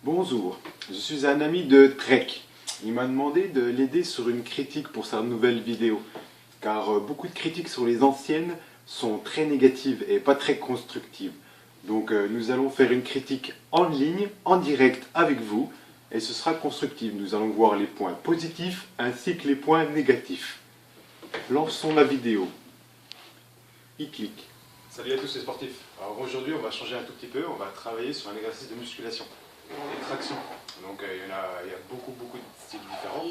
Bonjour, je suis un ami de Trek. Il m'a demandé de l'aider sur une critique pour sa nouvelle vidéo, car beaucoup de critiques sur les anciennes sont très négatives et pas très constructives. Donc nous allons faire une critique en ligne, en direct avec vous, et ce sera constructif. Nous allons voir les points positifs ainsi que les points négatifs. Lançons la vidéo. Il clique. Salut à tous les sportifs. Alors aujourd'hui on va changer un tout petit peu, on va travailler sur un exercice de musculation, des tractions. Donc il y a beaucoup de styles différents.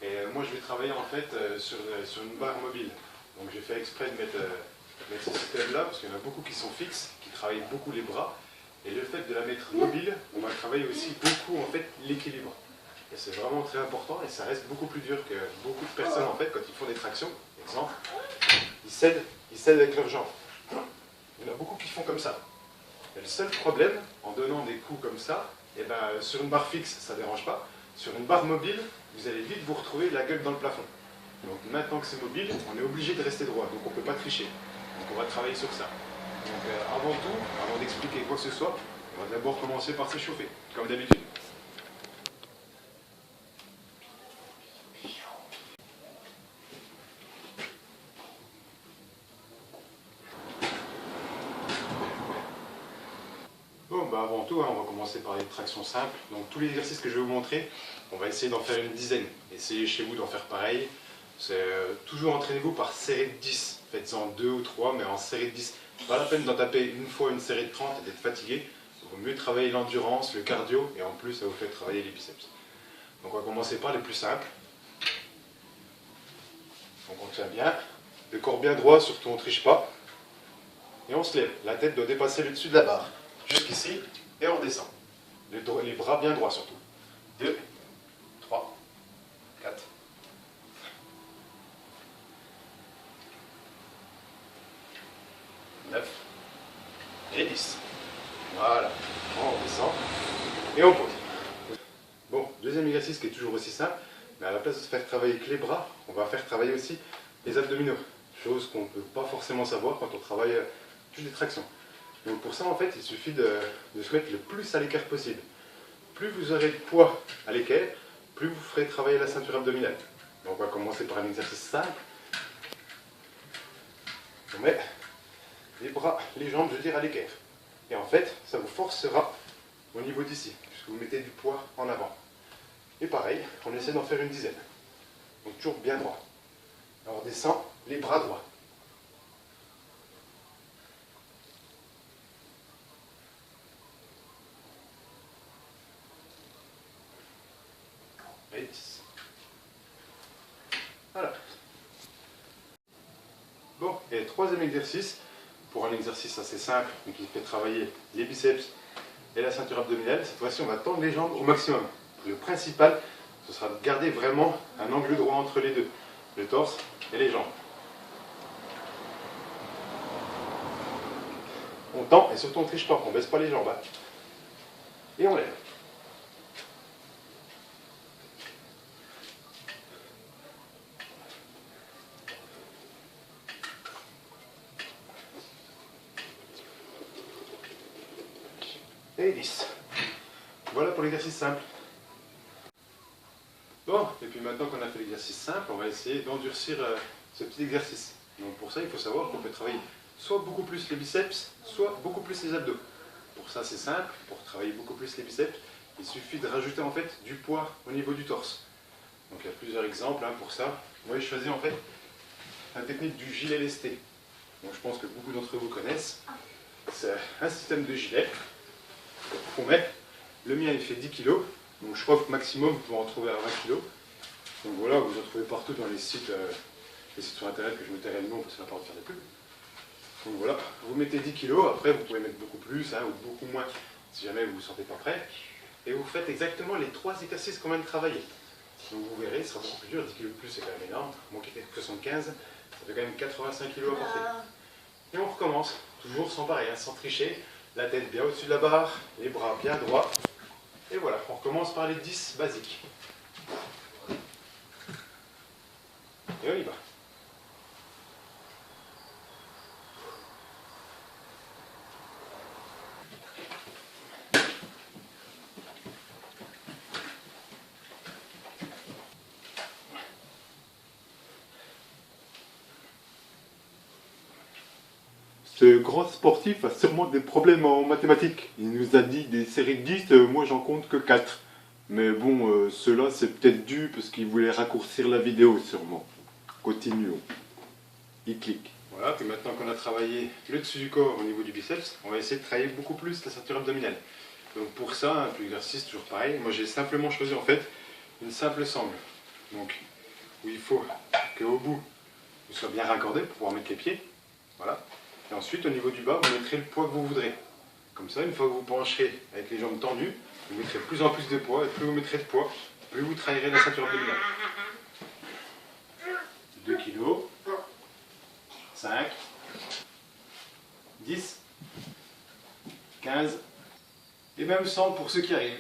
Et moi je vais travailler en fait sur une barre mobile. Donc j'ai fait exprès de mettre ce système là parce qu'il y en a beaucoup qui sont fixes, qui travaillent beaucoup les bras. Et le fait de la mettre mobile, on va travailler aussi beaucoup en fait l'équilibre. Et c'est vraiment très important et ça reste beaucoup plus dur que beaucoup de personnes en fait quand ils font des tractions. Exemple, ils cèdent avec leurs jambes. Il y en a beaucoup qui font comme ça. Et le seul problème, en donnant des coups comme ça, eh ben, sur une barre fixe, ça ne dérange pas. Sur une barre mobile, vous allez vite vous retrouver la gueule dans le plafond. Donc maintenant que c'est mobile, on est obligé de rester droit, donc on ne peut pas tricher. Donc on va travailler sur ça. Donc avant tout, avant d'expliquer quoi que ce soit, on va d'abord commencer par s'échauffer, comme d'habitude. Bon, bah avant tout, on va commencer par les tractions simples. Donc tous les exercices que je vais vous montrer, on va essayer d'en faire une dizaine. Essayez chez vous d'en faire pareil. Toujours entraînez-vous par série de 10. Faites-en 2 ou 3, mais en série de 10. Pas la peine d'en taper une fois une série de 30 et d'être fatigué. Il vaut mieux travailler l'endurance, le cardio, et en plus ça vous fait travailler les biceps. Donc on va commencer par les plus simples. Donc on tient bien, le corps bien droit, surtout on ne triche pas. Et on se lève, la tête doit dépasser le dessus de la barre. Jusqu'ici, et on redescend. Les bras bien droits surtout. 2, 3, 4. 9 et 10. Voilà. On descend et on pose. Bon, deuxième exercice qui est toujours aussi simple, mais à la place de se faire travailler que les bras, on va faire travailler aussi les abdominaux. Chose qu'on ne peut pas forcément savoir quand on travaille juste des tractions. Donc pour ça, en fait, il suffit de se mettre le plus à l'écart possible. Plus vous aurez de poids à l'équerre, plus vous ferez travailler la ceinture abdominale. Donc on va commencer par un exercice simple. On met les bras, les jambes, je veux dire, à l'équerre. Et en fait, ça vous forcera au niveau d'ici, puisque vous mettez du poids en avant. Et pareil, on essaie d'en faire une dizaine. Donc toujours bien droit. Alors on descend, les bras droits. Et 10. Voilà. Bon, et troisième exercice, pour un exercice assez simple, mais qui fait travailler les biceps et la ceinture abdominale, cette fois-ci on va tendre les jambes au maximum. Le principal, ce sera de garder vraiment un angle droit entre les deux, le torse et les jambes. On tend et surtout on ne triche pas, on ne baisse pas les jambes. Hein. Et on lève. Et 10. Voilà pour l'exercice simple. Bon, et puis maintenant qu'on a fait l'exercice simple, on va essayer d'endurcir ce petit exercice. Donc pour ça, il faut savoir qu'on peut travailler soit beaucoup plus les biceps, soit beaucoup plus les abdos. Pour ça, c'est simple. Pour travailler beaucoup plus les biceps, il suffit de rajouter en fait du poids au niveau du torse. Donc il y a plusieurs exemples pour ça. Moi, j'ai choisi en fait la technique du gilet lesté. Donc je pense que beaucoup d'entre vous connaissent. C'est un système de gilet qu'on met. Le mien, il fait 10 kg. Donc je crois que maximum, vous pouvez en trouver à 20 kg. Donc voilà, vous en trouvez partout dans les sites sur internet que je me tairai le nom parce que ça n'a pas de faire des pubs. Donc voilà, vous mettez 10 kg, après vous pouvez mettre beaucoup plus ou beaucoup moins si jamais vous ne vous sentez pas prêt. Et vous faites exactement les 3 exercices qu'on vient de travailler. Donc vous verrez, ce sera beaucoup plus dur, 10 kg de plus c'est quand même énorme. Moi qui fais 75, ça fait quand même 85 kg à porter. Et on recommence, toujours sans pareil, sans tricher, la tête bien au-dessus de la barre, les bras bien droits. Et voilà, on recommence par les 10 basiques. Et on y va. Ce grand sportif a sûrement des problèmes en mathématiques. Il nous a dit des séries de 10, moi j'en compte que 4. Mais bon, cela c'est peut-être dû parce qu'il voulait raccourcir la vidéo sûrement. Continuons. Il clique. Voilà, puis maintenant qu'on a travaillé le dessus du corps au niveau du biceps, on va essayer de travailler beaucoup plus la ceinture abdominale. Donc pour ça, un petit exercice toujours pareil. Moi j'ai simplement choisi en fait une simple sangle. Donc où il faut qu'au bout vous soyez bien raccordé pour pouvoir mettre les pieds. Voilà. Et ensuite au niveau du bas, vous mettrez le poids que vous voudrez. Comme ça, une fois que vous pencherez avec les jambes tendues, vous mettrez de plus en plus de poids, et plus vous mettrez de poids, plus vous travaillerez la ceinture abdominale. 2 kg, 5, 10, 15, et même 100 pour ceux qui arrivent.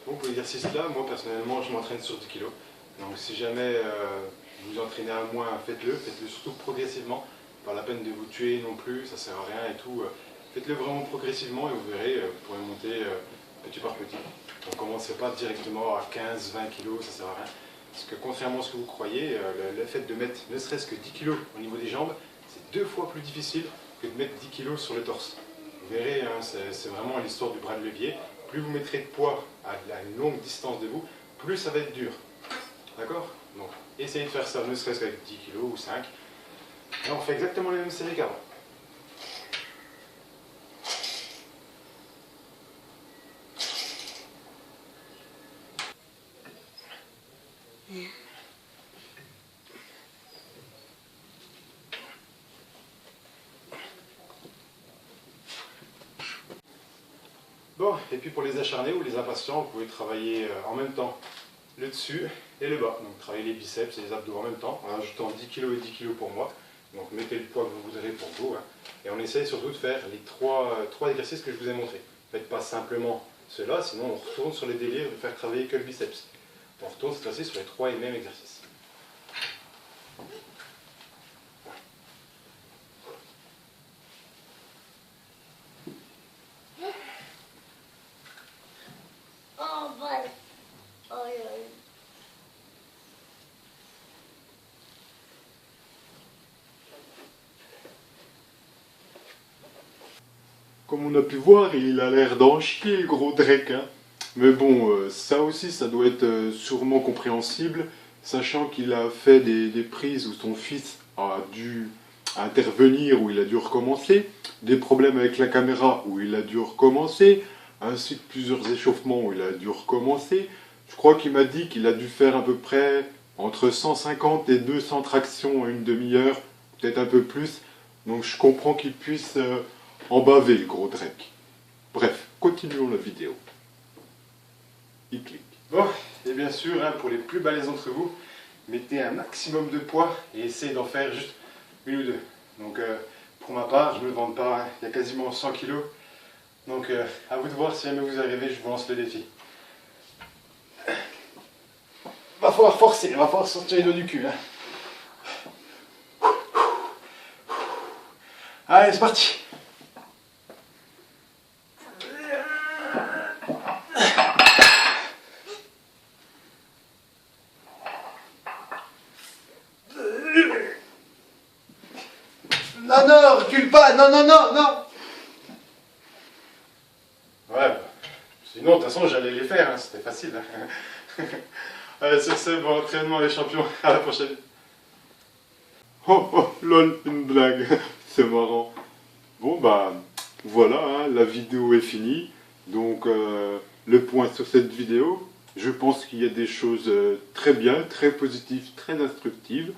Donc pour l'exercice là, moi personnellement je m'entraîne sur 10 kg. Donc si jamais vous vous entraînez à moins, faites-le surtout progressivement. Pas la peine de vous tuer non plus, ça sert à rien et tout. Faites-le vraiment progressivement et vous verrez, vous pourrez monter petit par petit. Donc commencez pas directement à 15, 20 kg, ça sert à rien. Parce que contrairement à ce que vous croyez, le fait de mettre ne serait-ce que 10 kg au niveau des jambes, c'est 2 fois plus difficile que de mettre 10 kg sur le torse. Vous verrez, hein, c'est vraiment l'histoire du bras de levier. Plus vous mettrez de poids à une longue distance de vous, plus ça va être dur. D'accord? Donc essayez de faire ça, ne serait-ce qu'avec 10 kg ou 5. Et on fait exactement les mêmes séries qu'avant. Bon, et puis pour les acharnés ou les impatients, vous pouvez travailler en même temps le dessus et le bas. Donc travailler les biceps et les abdos en même temps, en ajoutant 10 kg et 10 kg pour moi. Donc mettez le poids que vous voudrez pour vous. Hein. Et on essaye surtout de faire les trois exercices que je vous ai montrés. Faites pas simplement cela, sinon on retourne sur les délires de faire travailler que le biceps. On retourne cette fois-ci sur les 3 et mêmes exercices. Oh, but, oh, yeah. Comme on a pu voir, il a l'air d'en chier le gros Drake. Hein. Mais bon, ça aussi, ça doit être sûrement compréhensible, sachant qu'il a fait des prises où son fils a dû intervenir, où il a dû recommencer, des problèmes avec la caméra où il a dû recommencer, ainsi que plusieurs échauffements où il a dû recommencer. Je crois qu'il m'a dit qu'il a dû faire à peu près entre 150 et 200 tractions en une demi-heure, peut-être un peu plus. Donc je comprends qu'il puisse en baver le gros Drake. Bref, continuons la vidéo. Il clique. Bon, et bien sûr, hein, pour les plus balèzes d'entre vous, mettez un maximum de poids et essayez d'en faire juste une ou deux. Donc pour ma part, je ne me vante pas, hein, il y a quasiment 100 kg. Donc à vous de voir, si jamais vous arrivez, je vous lance le défi. Va falloir forcer, va falloir sortir les dos du cul. Hein. Allez, c'est parti. Non, non, recule pas, non, non, non, non. Ouais, bah, sinon, de toute façon, j'allais les faire, hein, c'était facile. Hein. Allez, sur ce, bon entraînement les champions, à la prochaine. Oh, oh, lol, une blague, c'est marrant. Bon, bah, voilà, hein, la vidéo est finie. Donc, le point sur cette vidéo, je pense qu'il y a des choses très bien, très positives, très instructives.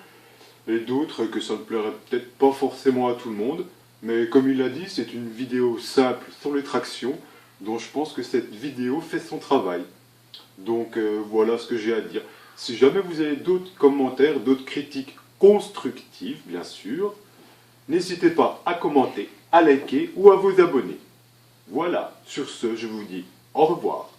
Et d'autres que ça ne plairait peut-être pas forcément à tout le monde. Mais comme il a dit, c'est une vidéo simple sur les tractions, donc je pense que cette vidéo fait son travail. Donc voilà ce que j'ai à dire. Si jamais vous avez d'autres commentaires, d'autres critiques constructives, bien sûr, n'hésitez pas à commenter, à liker ou à vous abonner. Voilà, sur ce, je vous dis au revoir.